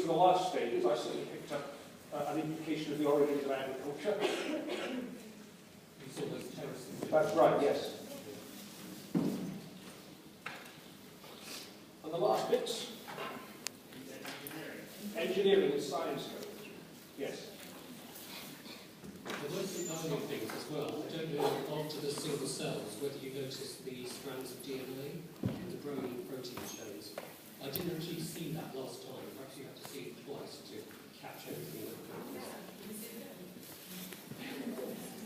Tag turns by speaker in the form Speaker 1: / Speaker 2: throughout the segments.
Speaker 1: from the last stages, I certainly picked up an implication of the origins of agriculture.
Speaker 2: You saw those terraces.
Speaker 1: That's right, yes. And the last bits? Engineering and science code. Yes.
Speaker 2: There were some other things as well. I don't know, after the single cells, whether you noticed the strands of DNA in the growing protein chains. I didn't actually see that last time. Perhaps you have to see it twice to catch everything that happens.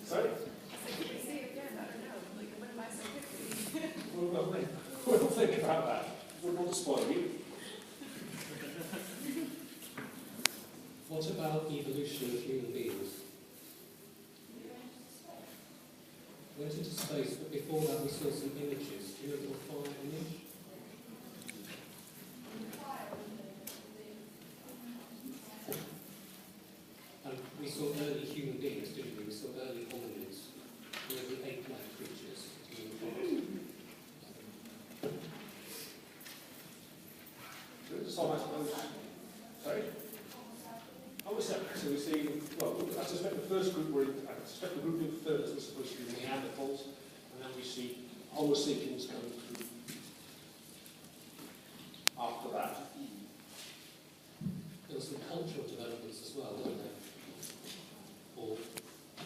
Speaker 1: Sorry? We'll think about that. We'll not spoil you.
Speaker 2: What about evolution of human beings? Went into space, but before that we saw some images. Do you know what fire image? And we saw early human beings, didn't we? We saw early hominids, the ape-like creatures.
Speaker 1: So I suppose, sorry? Oh, so we see, well, I suspect the first group I suspect the group in first was supposed to be the Neanderthals, and then we see Homo sapiens coming through after that.
Speaker 2: There were some cultural developments as well, weren't there? Or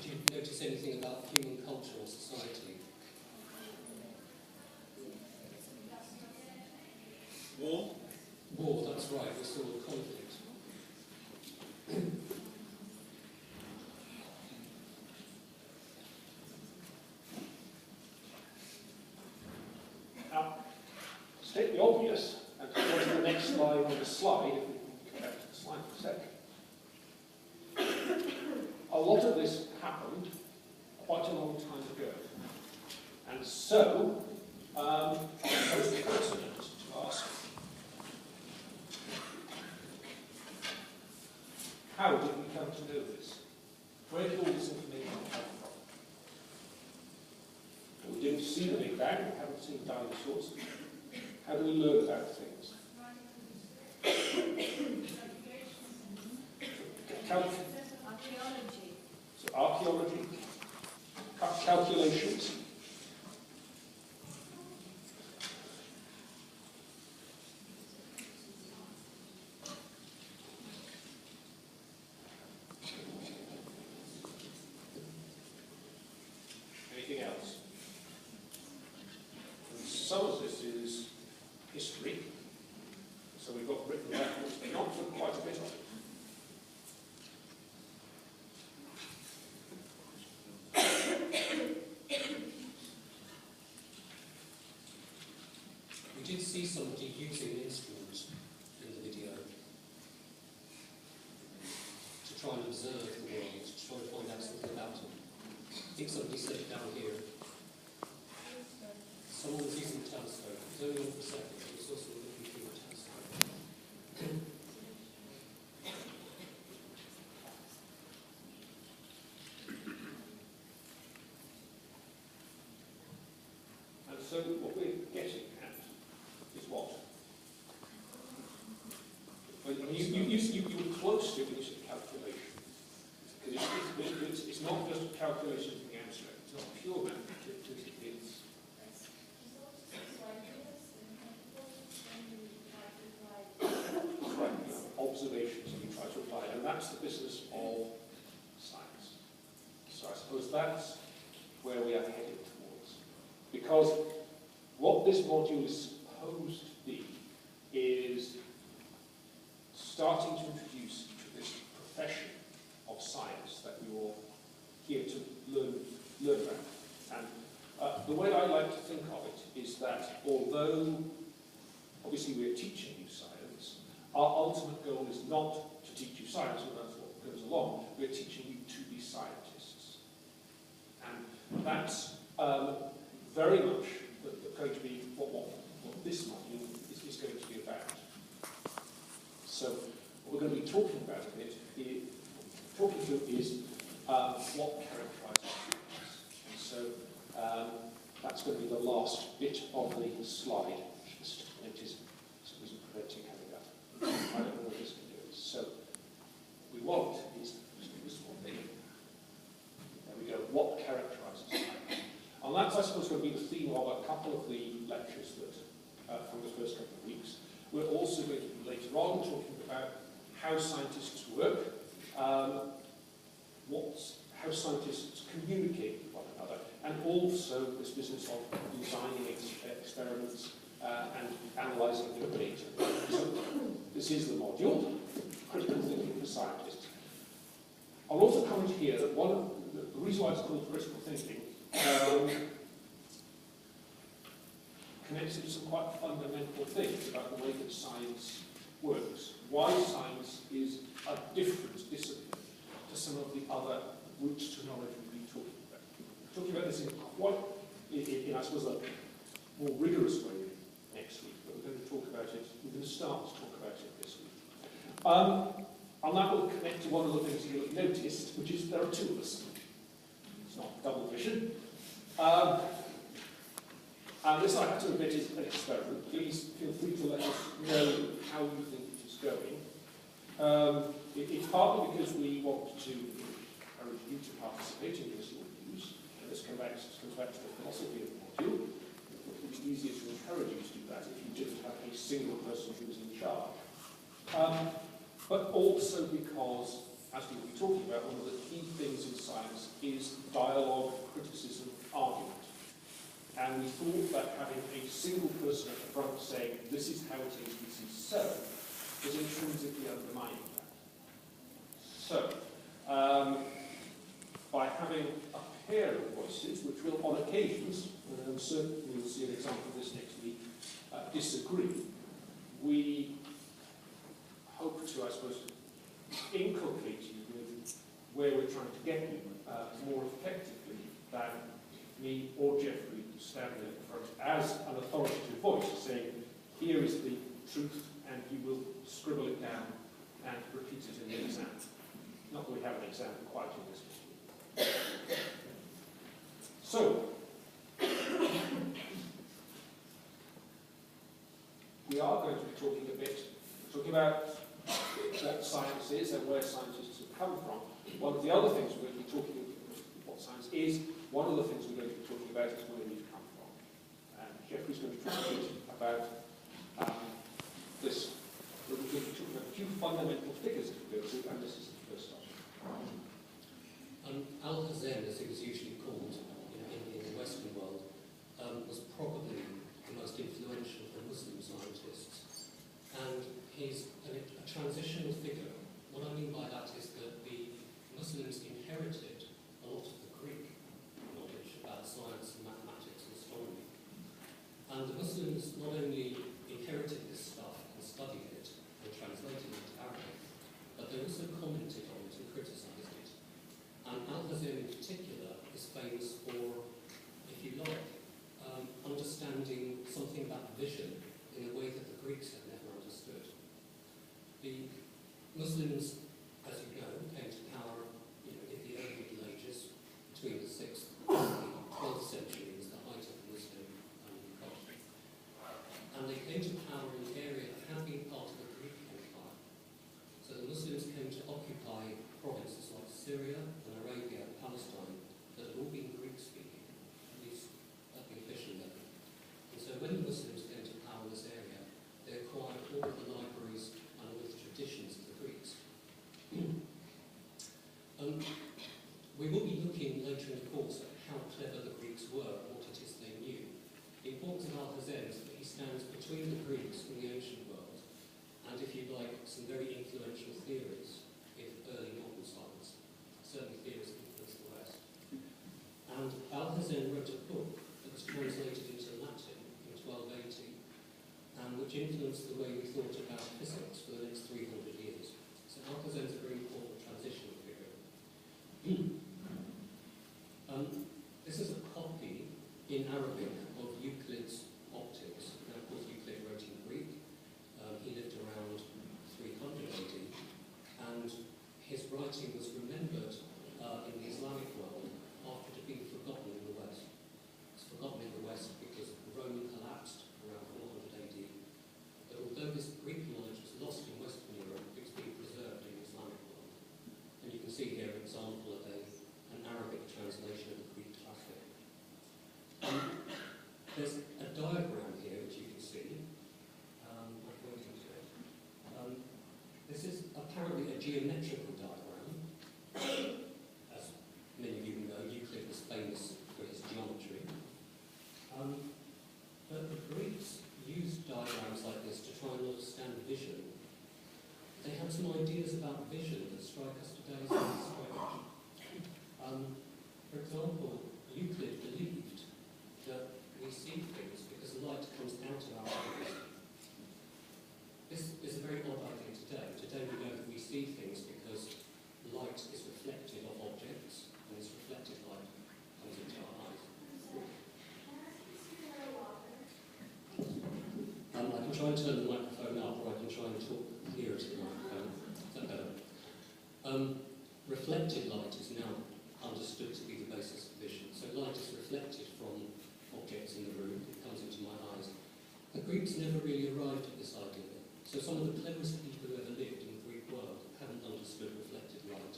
Speaker 2: did you notice anything about human culture or society?
Speaker 3: War?
Speaker 2: War, that's right, we saw conflict.
Speaker 1: Now, state the obvious, and to go to the next slide on the slide, if we can come back to the slide for a sec. A lot of this happened quite a long time ago. And so, I suppose the pertinent to ask, how did we come to know this? Where did all this information come from? We didn't see the Big Bang, we haven't seen dinosaurs. How do we learn about things?
Speaker 4: Archaeology.
Speaker 1: So archaeology, calculations. Anything else? And some of this is history. So we've got written records, not for quite a bit of it.
Speaker 2: We did see somebody using an instrument in the video to try and observe the world, to try and find out something about it. I think somebody said it down here. Someone was using a telescope. It was only on for a second, but it was also looking through a telescope.
Speaker 1: And so what we're getting at is what? Well, you were close to it when you said calculation. Because it's not just calculation in the abstract. It's not pure mathematics. It's right, observations that we try to apply. And that's the business of science. So I suppose that's where we are headed towards. Because what this module is supposed to be is starting to introduce to this profession of science that we all here to learn about. And the way I like to think of it is that although obviously we're teaching you science, our ultimate goal is not to teach you science, and that's what goes along. We're teaching you to be scientists. And that's very much going to be what this module is going to be about. So what we're going to be talking about a bit, talking through is what characterises humans. And so that's going to be the last bit of the slide. Just notice somebody's preventing having that. I don't know what this can do. want is this one thing. There we go. What characterises science? And that's, I suppose, going to be the theme of a couple of the lectures that from the first couple of weeks. We're also going to be later on talking about how scientists work, how scientists communicate with one another, and also this business of designing experiments and analysing their data. So this is the module, critical thinking for scientists. I'll also comment here that one of the reason why it's called critical thinking connects to some quite fundamental things about the way that science works. Why science is a different discipline to some of the other routes to knowledge we've been talking about. We're talking about this in I suppose, a more rigorous way next week, but we're going to talk about it, we're going to start to talk about it this week. And that will connect to one of the things you'll have noticed, which is there are two of us. It's not double vision. And this, I have to admit, is an experiment. Please feel free to let us know how you think it is going. It's partly because we want to encourage you to participate in this views, and this comes back to the philosophy of the module. It would be easier to encourage you to do that if you didn't have a single person who was in charge. But also because, as we'll be talking about, one of the key things in science is dialogue, criticism, argument. And we thought that having a single person at the front saying, this is how it is, this is so, was intrinsically undermining that. So, by having a pair of voices, which will on occasions, and certainly we'll see an example of this next week, disagree, we hope to, I suppose, inculcate you with where we're trying to get you more effectively than me or Geoffrey standing in front as an authoritative voice saying, here is the truth, and you will scribble it down and repeat it in the exam. Not that we have an exam quite in this machine. So, we are going to be talking about what science is and where scientists have come from. One of the other things we're going to be talking about what science is, one of the things we're going to be talking about is where we've come from. And Geoffrey's going to talk a bit about this. We're going to be talking about a few fundamental figures to go through, and this is the first one.
Speaker 2: Alhazen, as he was usually called in the Western world, was probably the most influential of the Muslim scientists. And he's a transitional figure. What I mean by that is that the Muslims inherited a lot of the Greek knowledge about science and mathematics and astronomy. And the Muslims not only inherited this stuff and studied it and translated it into Arabic, but they also commented on it and criticised it. And Alhazen in particular is famous for, if you like, understanding something about vision in a way that the Greeks had never understood. The Muslims, as you know, came to power in the early Middle Ages, between the 6th and the 12th century was the height of the Muslim culture. And they came to power in an area that had been part of the Greek Empire. So the Muslims came to occupy provinces like Syria and Arabia and Palestine that had all been Greek-speaking, at least at the official level. And so when the Muslims came to power in this area, they acquired all of the libraries and all of the traditions of the Greeks. We will be looking later in the course at how clever the Greeks were and what it is they knew. The importance of Alhazen is that he stands between the Greeks and the ancient world, and if you like, some very influential theories in early modern science, certainly theories that influence the West. And Alhazen wrote a book that was translated into Latin in 1280, and which influenced the way we thought about physics for the next 300 years. So Alhazen is a very important transitional figure. This is a copy in Arabic of Euclid's Optics. Now, of course, Euclid wrote in Greek. He lived around 300 AD, and his writing was remembered in the Islamic world after it had been forgotten in the West. It's forgotten in the West because Rome collapsed around 400 AD. But although this Greek knowledge was lost in Western Europe, it's been preserved in the Islamic world. There's a diagram here which you can see. I'm pointing to it. This is apparently a geometrical diagram. As many of you know, Euclid was famous for his geometry. But the Greeks used diagrams like this to try and understand vision. They had some ideas about vision that strike us today as very strange. For example, Euclid believed that we see things because light comes out of our eyes. This is a very odd idea today. Today we know that we see things because light is reflected off objects, and this reflected light comes into our eyes. I can try and turn the microphone up, or I can try and talk nearer to the microphone. Is that better? Reflected light is now understood to be the basis of vision. So light is reflected from objects in the room, it comes into my eyes. The Greeks never really arrived at this idea. So some of the cleverest people who ever lived in the Greek world haven't understood reflected light.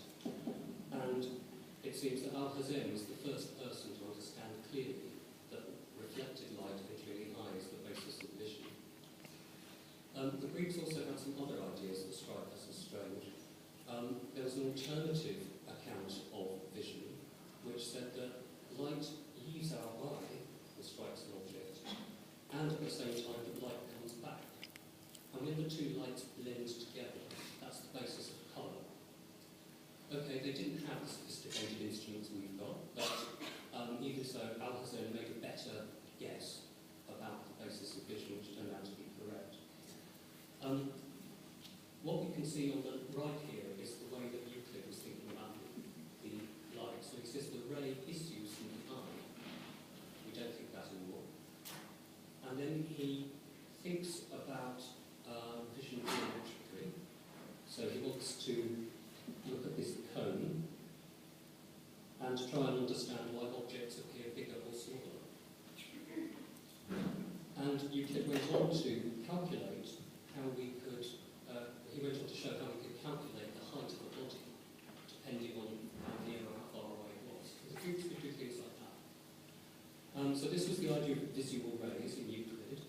Speaker 2: And it seems that Alhazen was the first person to understand clearly that reflected light entering the eye is the basis of vision. The Greeks also had some other ideas that strike us as strange. There was an alternative account of vision which said that light leaves our eye and strikes an object, and at the same time that light comes back. And when the two lights blend together, that's the basis of colour. Okay, they didn't have the sophisticated instruments we've got, but even so, Alhazen made a better guess about the basis of vision, which turned out to be correct. What we can see on the right here is the way that Euclid was thinking about the light. So he says the ray issues from the eye. We don't think that anymore. And then he thinks about vision geometrically. So he wants to look at this cone and try and understand why objects appear bigger or smaller. And Euclid went on to calculate how we could, he went on to show how we could calculate the height of a body depending on how near or how far away it was. The Greeks could do things like that. So this was the idea of visual rays in Euclid.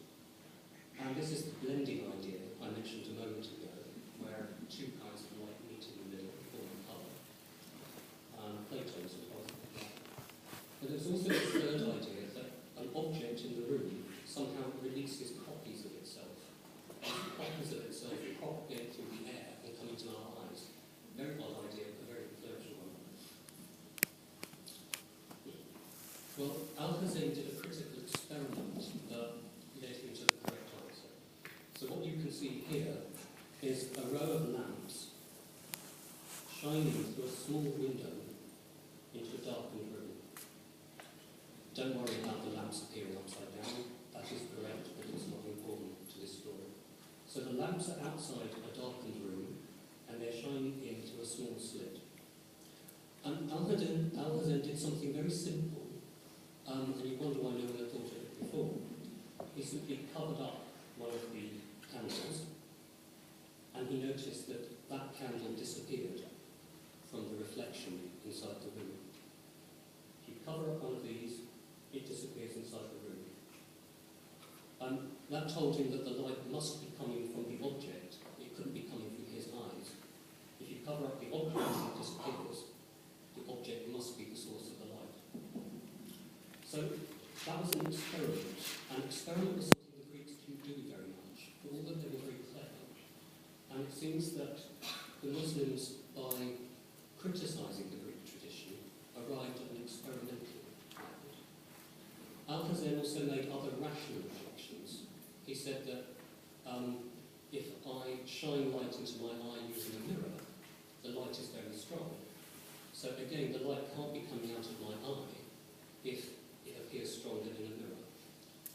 Speaker 2: And this is the blending idea I mentioned a moment ago, where two kinds of light meet in the middle and form a colour. Plato's was one of that. But there's also the third idea that an object in the room somehow releases copies of itself. And copies of itself propagate through the air and come into our eyes. Very odd idea, but a very influential one. Well, Alhazen did a critical experiment that led him to the correct answer. So what you can see here is a row of lamps shining through a small window into a darkened room. Don't worry about the lamps appearing upside down. That is correct, but it's not important to this story. So the lamps are outside a darkened room, and they're shining into a small slit. And Alhazen did something very simple, and you wonder why no one had thought of it before. He simply covered up one of the candles, and he noticed that that candle disappeared from the reflection inside the room. If you cover up one of these, it disappears inside the room. That told him that the light must be coming from the object. It couldn't be coming from his eyes. If you cover up the object, it disappears. The object must be the source of the light. So that was an experiment. An experiment was something the Greeks didn't do very much, although they were very clever. And it seems that the Muslims, by criticising the Greek tradition, arrived at an experimental method. Alhazen also made other rational predictions. He said that if I shine light into my eye using a mirror, the light is very strong. So again, the light can't be coming out of my eye if it appears stronger in a mirror.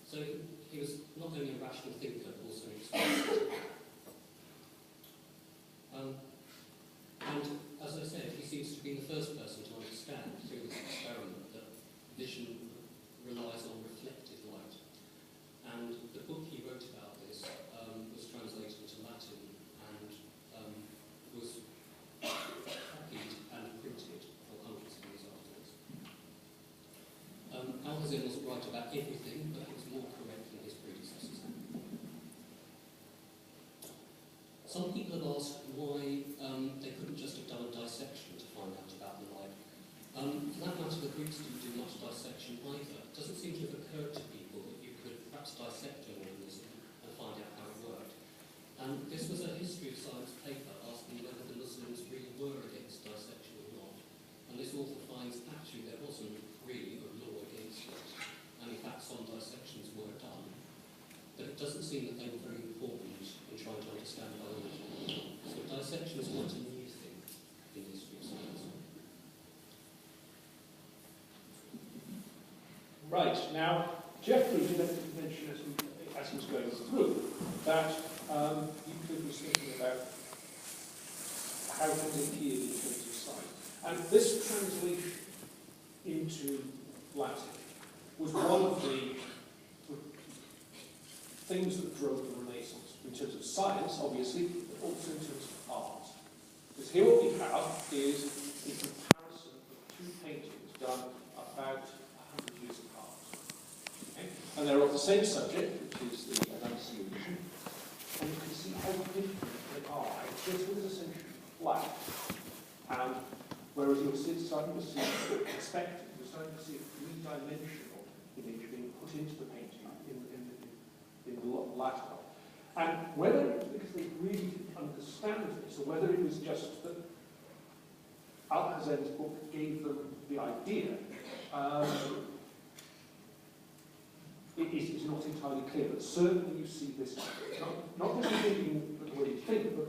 Speaker 2: So he was not only a rational thinker, but also an experimenter. And as I said, he seems to be the first person to understand through this experiment that vision relies on reflected light. And the book he wrote about this was translated into Latin and was copied and printed for hundreds of years afterwards. Alhazen wasn't right about everything, but he was And this was a history of science paper asking whether the Muslims really were against dissection or not. And this author finds actually there wasn't really a law against it. And in fact, some dissections were done. But it doesn't seem that they were very important in trying to understand biology. So dissection is not a new thing in the history of science.
Speaker 1: Right, now, Geoffrey did mention as he was going through that Euclid was thinking about how things appeared in terms of sight. And this translation into Latin was one of the things that drove the Renaissance, in terms of science, obviously, but also in terms of art. Because here what we have is a comparison of two paintings done about 100 years apart. Okay? And they're of the same subject, which is the Annunciation, and you can see how different they are. This one is essentially flat, and whereas you're starting to see perspective, you're starting to see a three-dimensional image being put into the painting in the latter. And whether it was because they really didn't understand this, or whether it was just that Alhazen's book gave them the idea, it is not entirely clear. But certainly you see this, not just thinking the way you think, but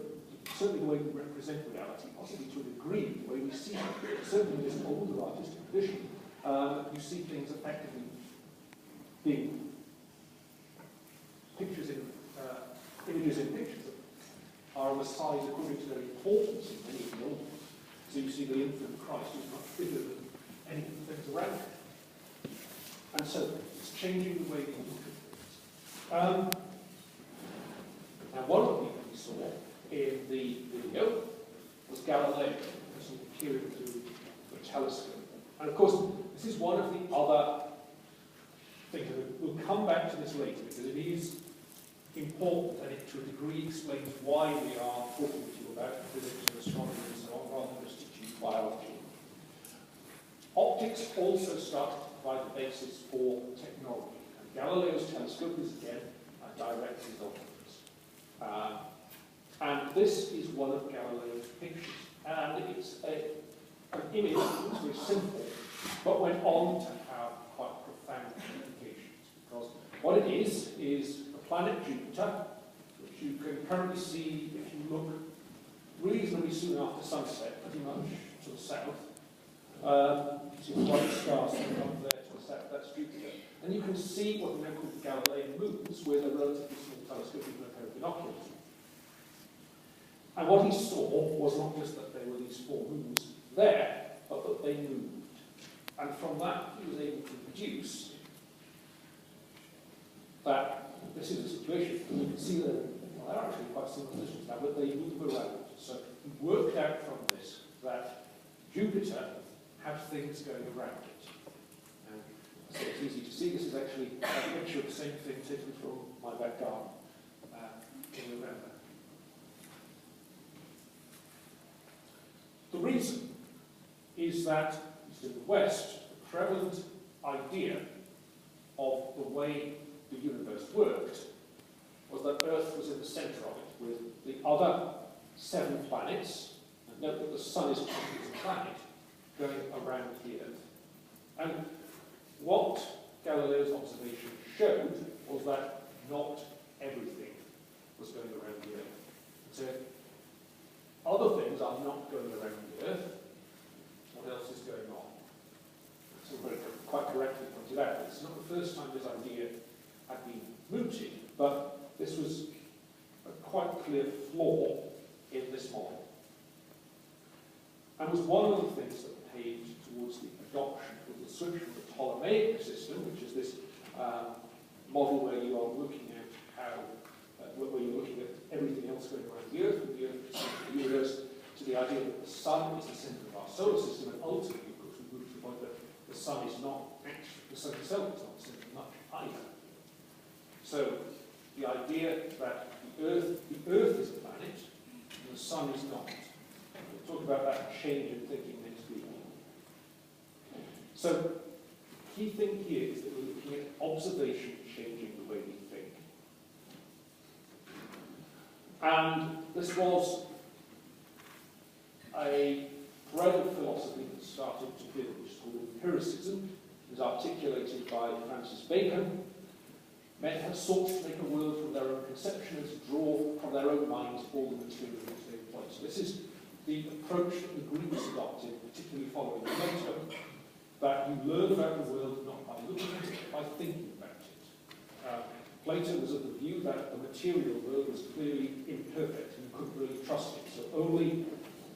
Speaker 1: certainly the way we represent reality, possibly to a degree, the way we see it. Certainly in this older artistic tradition, you see things effectively being pictures in images in pictures that are on the size according to their importance in many of the old ones. So you see the infant Christ is much bigger than any of the things around it. And so it's changing the way we look at things. Now one of the people we saw in the video was Galileo, as he peering through the telescope. And of course, this is one of the other things, and we'll come back to this later, because it is important, and it to a degree explains why we are talking to you about physics and astronomy and so on, rather than just teaching biology. Optics also started to provide the basis for technology, and Galileo's telescope is again a direct result of this. And this is one of Galileo's pictures, and it's an image that was very simple, but went on to have quite profound implications, because what it is the planet Jupiter, which you can currently see if you look reasonably soon after sunset, pretty much to the south. You see the white stars up there to the south, that's Jupiter. And you can see what we now call the Galilean moons with a relatively small telescope, even a pair of binoculars. And what he saw was not just that there were these four moons there, but that they moved. And from that, he was able to deduce that this is a situation, and you can see that they're actually quite similar positions now, but they move around. So he worked out from this that Jupiter had things going around it. And so it's easy to see. This is actually a picture of the same thing taken from my back garden in November. The reason is that, in the West, the prevalent idea of the way the universe worked was that Earth was in the centre of it, with the other 7 planets, and note that the Sun is a planet, going around the Earth. And what Galileo's observation showed was that not everything was going around the Earth. So other things are not going around the Earth. What else is going on? So very quite correctly pointed out, it's not the first time this idea had been mooted, but this was a quite clear flaw in this model. And was one of the things that paved towards the adoption of the switch from the Ptolemaic system, which is this model where you are looking at how, where you're looking at everything else going around the Earth, with the Earth the universe, to the idea that the Sun is the centre of our solar system, and ultimately, of course, we move to the point that the Sun is not actually, the Sun itself is not the centre of much either. So the idea that the Earth is a planet, and the Sun is not. We'll talk about that change in thinking next week. So the key thing here is that we're looking at observation changing the way we think. And this was a thread of philosophy that started to build, which is called empiricism. It was articulated by Francis Bacon. Men have sought to make a world from their own conception and to draw from their own minds all the material which they employ. So this is the approach that the Greeks adopted, particularly following Plato, that you learn about the world not by looking at it, but by thinking about it. Plato was of the view that the material world was clearly imperfect and you couldn't really trust it. So only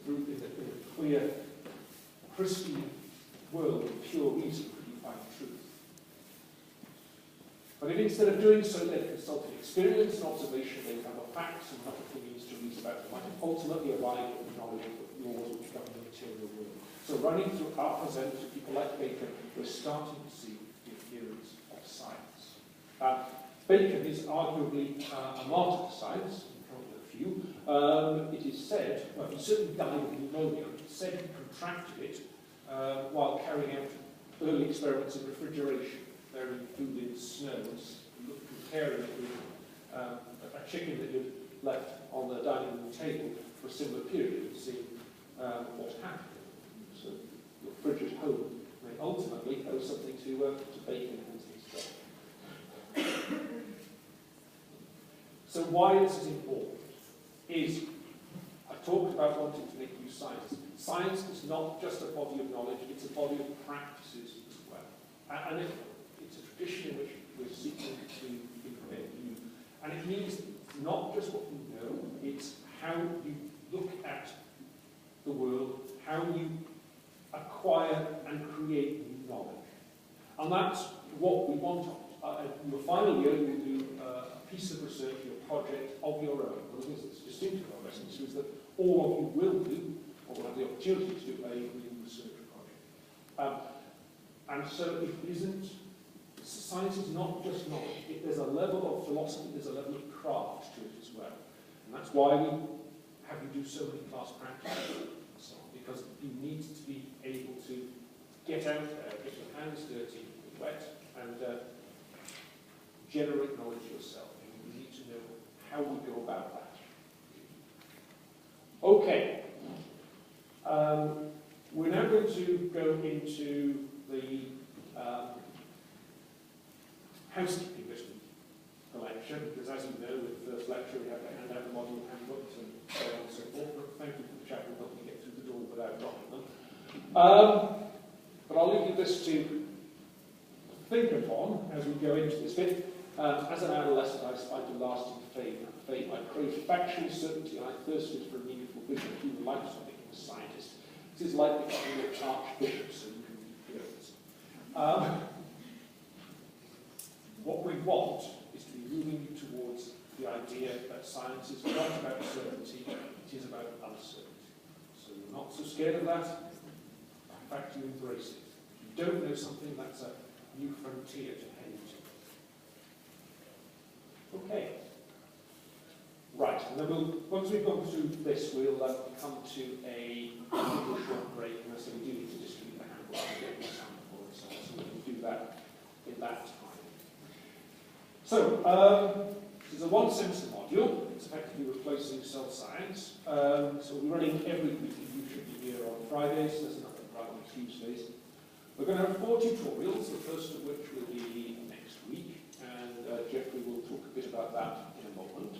Speaker 1: through in a clear, pristine world of pure reason could you find truth. But if instead of doing so they consulted experience and observation, they found the facts and practical means to reason about them, might ultimately arrive at the knowledge of the laws which govern the material world. So running through our present to people like Bacon, we're starting to see the appearance of science. Bacon is arguably a martyr to science, in front of a few. It is said, well, he certainly died of pneumonia. It's said he contracted it while carrying out early experiments in refrigeration, burying food in snow and comparing it with a chicken that you'd left on the dining room table for a similar period and seeing what happened. So your fridge at home may ultimately owe something to Bacon and his stuff. So why this is important is, I talked about wanting to make use science. Science is not just a body of knowledge, it's a body of practices as well. And it's a tradition in which we're seeking to implement new. And it means not just what you know, it's how you look at the world, how you acquire and create new knowledge. And that's what we want. In your final year, you will do a piece of research, your project of your own. One of the things that's distinctive of Westminster is that all of you will do, or will have the opportunity to do, a real research project. And so it isn't, science is not just knowledge. There's a level of philosophy, there's a level of craft to it as well. And that's why we have you do so many class practices and so on, because you need to be able to get out there, get your hands dirty, wet, and generate knowledge yourself. And you need to know how we go about that. Okay. We're now going to go into the housekeeping bit of the lecture, because as you know, with the first lecture we have to hand out the module handbooks and so on and so forth. But thank you for the chap who helped me get through the door without dropping them. But I'll leave you this to think upon as we go into this bit. As an adolescent, I aspired to lasting fame. I craved factual certainty, and I thirsted for a meaningful vision of human life, so I became a scientist. This is like becoming an archbishop, so you can be this. What we want is to be moving you towards the idea that science is not about certainty, it is about uncertainty. So you're not so scared of that. In fact, you embrace it. If you don't know something, that's a new frontier to head into. Okay. Right, and then once we've gone through this, we'll come to a short break, and so we do need to distribute the handbook and get the sample and so on, so we can do that in that time. So, this is a one-semester module. It's effectively replacing cell science. So we'll be running every week. You should be here on Fridays. There's nothing right on Tuesdays. We're going to have 4 tutorials, the first of which will be next week, and Geoffrey will talk a bit about that in a moment.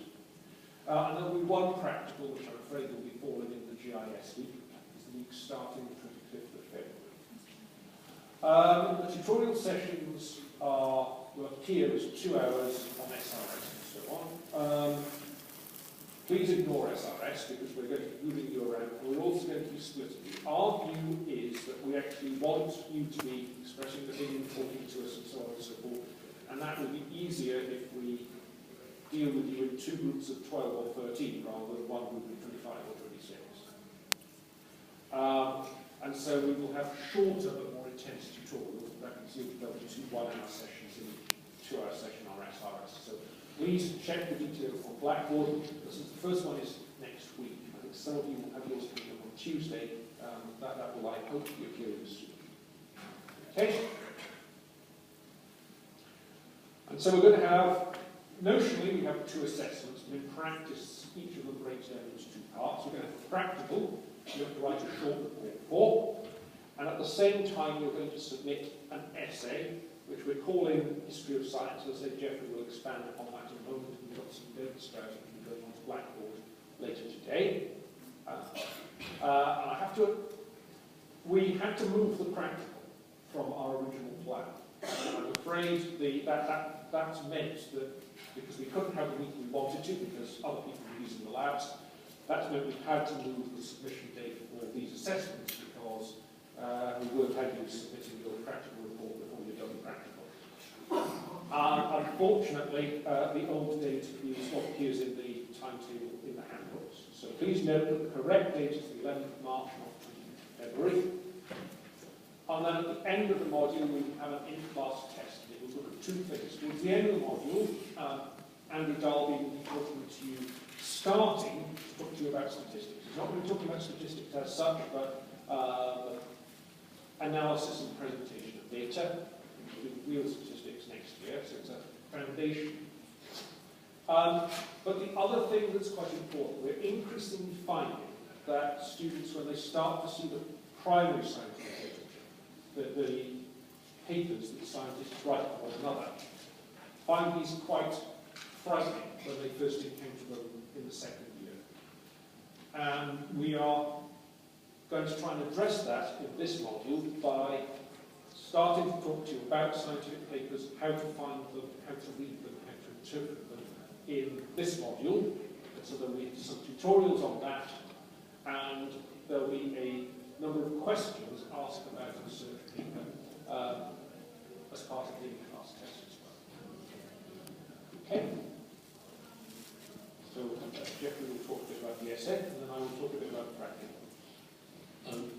Speaker 1: And there'll be one practical, which I'm afraid will be falling in the GIS week. It's the week starting the 25th of February. The tutorial sessions are, well, here is 2 hours on SRS and so on. Please ignore SRS because we're going to be moving you around. We're also going to be splitting you. Our view is that we actually want you to be expressing your opinion, talking to us and so on and so forth. And that will be easier if we deal with you in 2 groups of 12 or 13 rather than 1 group of 25 or 26. And so we will have shorter but more intense tutorials. That means you'll be 2 1-hour sessions in each 2-hour session on SRS. So please check the details on Blackboard. Since the first one is next week, I think some of you will have yours coming up on Tuesday. That will, I hope, be appearing soon. Okay? And so we're going to have notionally, we have 2 assessments, and in practice, each of them breaks down into 2 parts. We're going to have practical, you have to write a short report for, and at the same time, you're going to submit an essay, which we're calling History of Science. As I say, Geoffrey will expand upon that in a moment. We've got some demonstration going on to Blackboard later today. And we had to move the practical from our original plan. I'm afraid that's meant that, because we couldn't have the meeting we wanted to, because other people were using the labs, that's meant we had to move the submission date for these assessments, because we weren't having you submitting your practical report before you'd done the practical. Unfortunately, the old date is what appears in the timetable in the handbooks. So please note that the correct date is the 11th of March, not 20th of February. And then at the end of the module, we have an in-class test. It will look at 2 things. Towards the end of the module, Andrew Dalby will be talking to you, starting to talk to you about statistics. He's not going to be talking about statistics as such, but analysis and presentation of data, including real statistics next year, so it's a foundation. But the other thing that's quite important, we're increasingly finding that students, when they start to see the primary scientific literature, the papers that scientists write for one another, find these quite frightening when they first encounter them in the 2nd year. And we are going to try and address that in this module by starting to talk to you about scientific papers, how to find them, how to read them, how to interpret them in this module. And so there'll be some tutorials on that, and there'll be a number of questions asked about a research paper as part of the in-class test as well. Okay? So Geoffrey will talk a bit about the essay, and then I will talk a bit about the practical.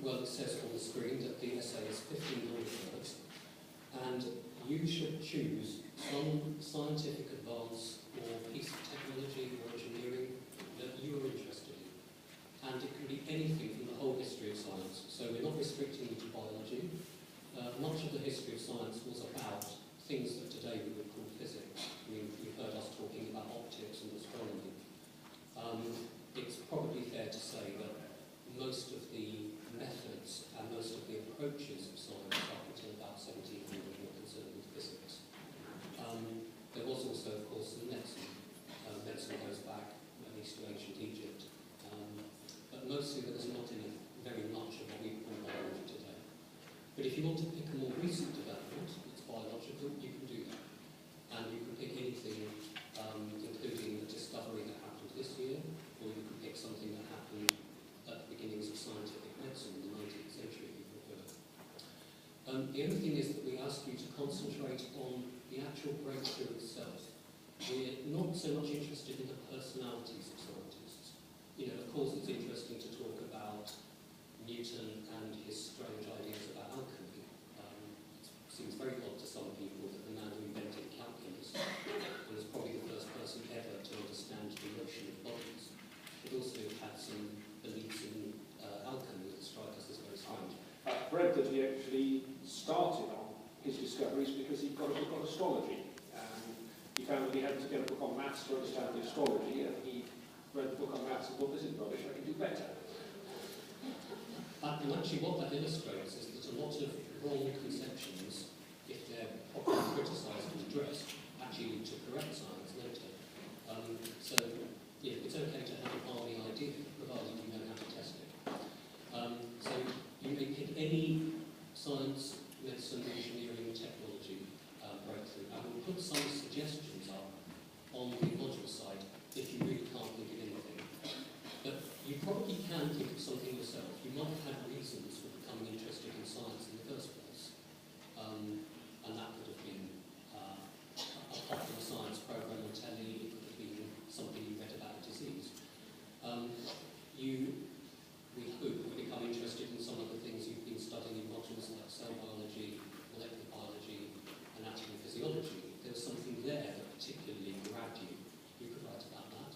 Speaker 2: Well, it says on the screen that the essay is 1,500 words, and you should choose some scientific advance or piece of technology or engineering that you are interested in. And it can be anything from the whole history of science. So we're not restricting you to biology. Much of the history of science was about things that today we would call physics. I mean, you've heard us talking about optics and astronomy. It's probably fair to say that most of the methods and most of the approaches of science up until about 1700 were concerned with physics. There was also, of course, the medicine. Medicine goes back at least to ancient Egypt. But mostly there was not very much of what we call biology today. But if you want to pick a more recent development, it's biological, you can do that. And you can pick anything, including the discovery that happened this year, or you can pick something that happened at the beginnings of scientific medicine in the 19th century, if you prefer. The other thing is that we ask you to concentrate on the actual breakthrough itself. We're not so much interested in the personalities of scientists. You know, of course it's interesting to talk about Newton and his strange ideas about alchemy. It seems very odd to some people that the man who invented calculus was probably the first person ever to understand the motion of bodies. It also had some beliefs in alchemy that strike us as very strange.
Speaker 1: I've read that he actually started on his discoveries because he got a book on astrology. He found that he had to get a book on maths to understand the astrology, and he read the book on maths and thought, this is rubbish, I can do better.
Speaker 2: And actually what that illustrates is that a lot of wrong conceptions, if they're properly criticised and addressed, actually lead to correct science later. So yeah, it's okay to have a balmy idea, provided you know how to test it. So you may pick any science, medicine, engineering, technology breakthrough. I will put some suggestions up on the module site if you really can't think of anything. But you probably can think of something yourself. You might have had reasons for becoming interested in science in the first place. And that could have been a popular science program on telly, it could have been something you read about a disease. We hope will become interested in some of the things you've been studying in modules like cell biology, molecular biology, anatomy and physiology. There was something there that particularly grabbed you. You could write about that.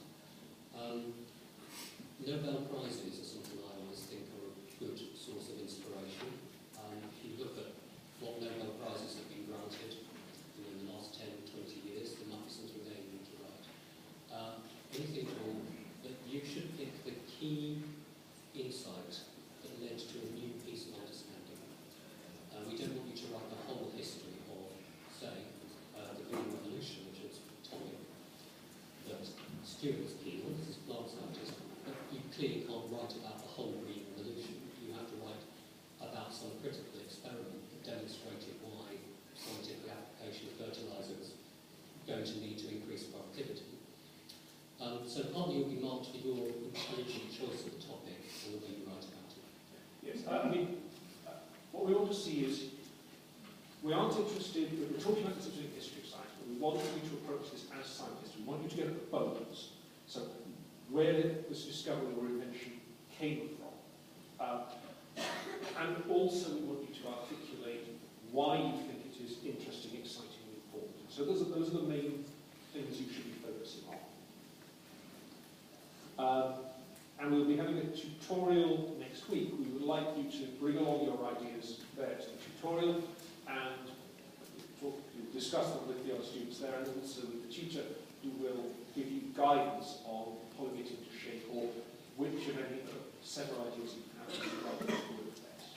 Speaker 2: Nobel Prizes are something I always think are a good source of inspiration. If you look at what Nobel Prizes have been granted in the last 10, 20 years, there might be something there you need to key insight that led to a new piece of understanding. We don't want you to write the whole history of, say, the Green Revolution, which is a topic that Stuart was keen on, as a plant scientist, but you clearly can't write about the whole Green Revolution. You have to write about some critical experiment that demonstrated why scientific application of fertilisers going to need to increase productivity. So partly you'll be marked for your intelligent choice of the topic and the way you write about it.
Speaker 1: Yes, what we want to see is, we aren't interested, we're talking about the specific history of science, but we want you to approach this as scientists. We want you to get at the bones. So where this discovery or invention came from. And also we want you to articulate why you think it is interesting, exciting, and important. So those are the main things you should be focusing on. And we'll be having a tutorial next week. We would like you to bring along your ideas there to the tutorial and discuss them with the other students there, and also with the teacher, who will give you guidance on pulling it into shape, or which of any several ideas you have to develop with best.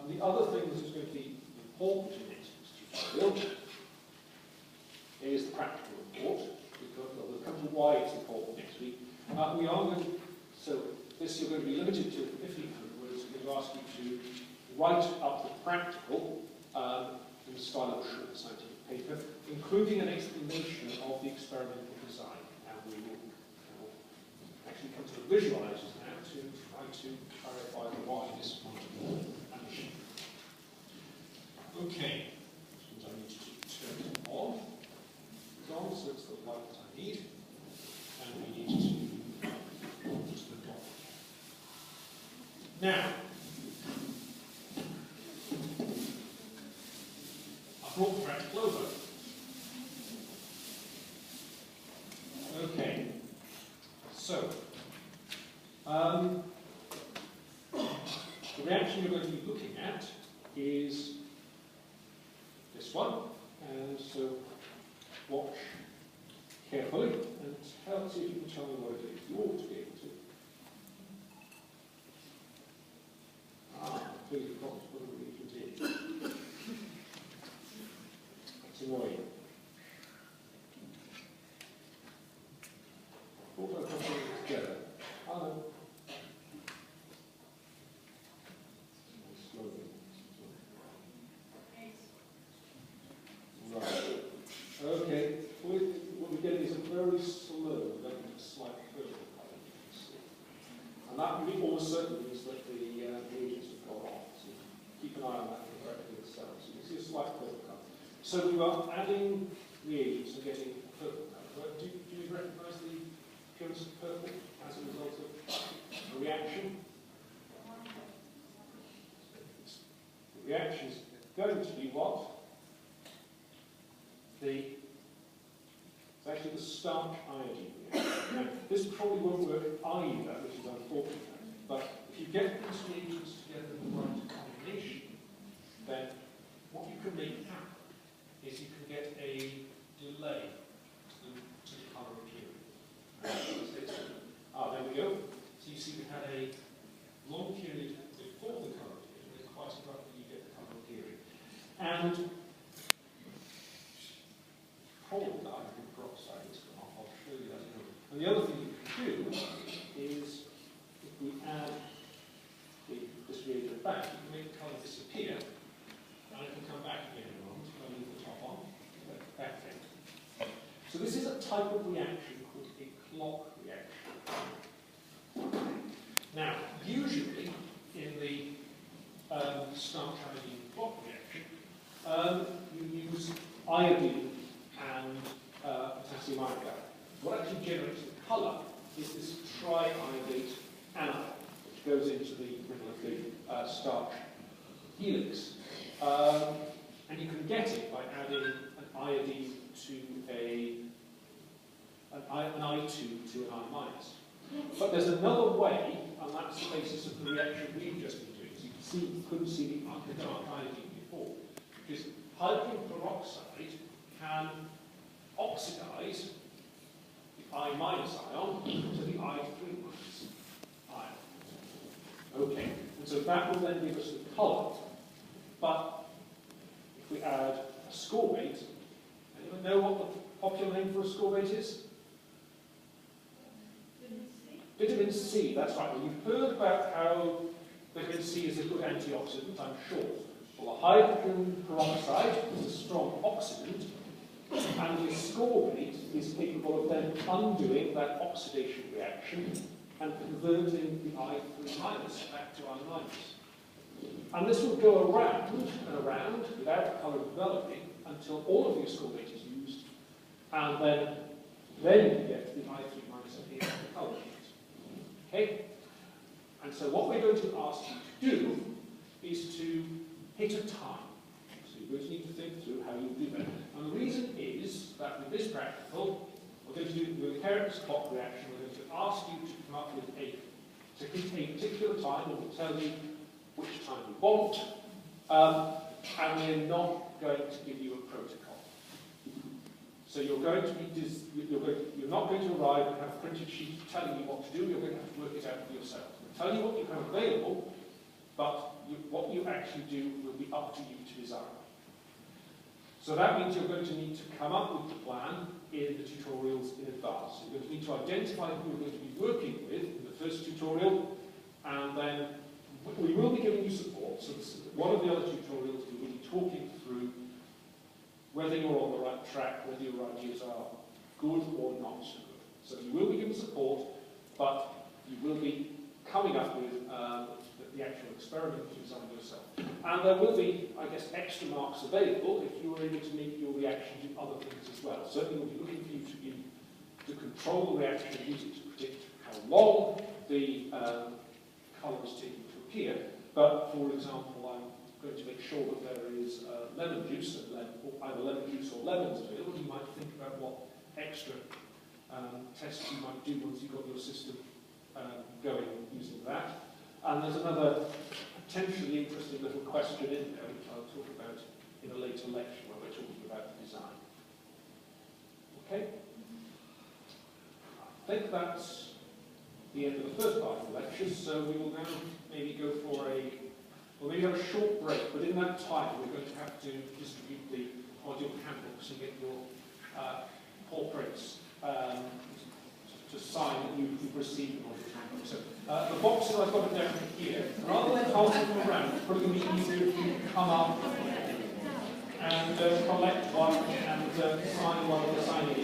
Speaker 1: The other thing that is going to be important in next week's tutorial is the practical report. We'll come to why it's important next week. We are going to, so this you're going to be limited to 1,500 words. We're going to ask you to write up the practical in the style of a short scientific paper, including an explanation of the experimental design. And we will actually come to the visualizers now to try to clarify the why this might be an issue. Okay, I need to turn it on. So it's the light that I need, and we need to put the dot. Now, I brought the practical over. Okay, so the reaction you're going to be looking at is this one, and so watch carefully and see if you can tell me what it is. You ought to be able to. Clearly not what it is. That's annoying. Thought I'd put it together. Oh. Slowly. Right. Okay. What we get is a very slow, then a slight purple colour, you can see. And that really almost certainly means that the reagents have gone off. So keep an eye on that correctly itself. So you can see a slight purple colour. So we are adding reagents and getting a purple colour. Do you recognise the appearance of purple as a result of a reaction? The reaction is going to be what? It's actually the starch iodine reaction. Now, this probably won't work either, which is unfortunate, but if you get these reagents together in the right combination, then what you can make happen is you can get a delay to the colour appearing. There we go. So you see we had a long period before the colour appeared, and then quite abruptly you get the colour appearing. And probably the hydrogen peroxide is gone off. I'll show you that in a minute. And the other thing you can do is, if we add this reagent back, you can make the colour disappear, and it can come back again in a moment. I'll leave the top on. Back in. So this is a type of reaction called a clock reaction. Now, usually in the starch iodine clock reaction, you use iodine and potassium iodide. What actually generates the colour is this triiodate anion, which goes into the middle of the starch helix. And you can get it by adding an iodine to an I2 to an I minus. But there's another way, and that's the basis of the reaction we've just been doing. So you can see, you couldn't see the dark iodine before, because hydrogen peroxide can oxidize I minus ion to the I3 minus ion. Okay, and so that will then give us the colour. But if we add a scorbate, anyone know what the popular name for a scorbate is? Vitamin C, that's right. Well, you've heard about how vitamin C is a good antioxidant, I'm sure. Well, the hydrogen peroxide is a strong oxidant, and the ascorbate is capable of then undoing that oxidation reaction and converting the I3 minus back to I minus. And this will go around and around without the colour developing until all of the ascorbate is used, and then you get the I3 minus at the end of the colour sheet. Okay? And so what we're going to ask you to do is to hit a time. So you're going to need to think through how you'll do that. And the reason is that with this practical, we're going to do with the Herod's clock reaction, we're going to ask you to come up with to hit a particular time, and we'll tell you which time you want, and we're not going to give you a protocol. So you're going to be you're not going to arrive and have a printed sheet telling you what to do. You're going to have to work it out for yourself. We'll tell you what you have available, but what you actually do will be up to you to design. So that means you're going to need to come up with the plan in the tutorials in advance. You're going to need to identify who you're going to be working with in the first tutorial, and then we will be giving you support. So one of the other tutorials we will be talking through whether you're on the right track, whether your ideas are good or not so good. So you will be given support, but you will be coming up with the actual experiment to design yourself. And there will be, I guess, extra marks available if you were able to make your reaction do other things as well. Certainly we'll be looking for you to control the reaction and use it to predict how long the colour is taking to appear. But, for example, I'm going to make sure that there is lemon juice, either lemon juice or lemons available. You might think about what extra tests you might do once you've got your system going using that. And there's another potentially interesting little question in there, which I'll talk about in a later lecture when we're talking about the design. Okay? I think that's the end of the first part of the lecture, so we will now maybe go for we'll maybe have a short break, but in that time we're going to have to distribute the module handbooks and get your portraits to sign that you've received the module handbook. So the boxes I've got down here, rather than holding them around, it's probably going to be easier if you come up and collect one and sign one of the signing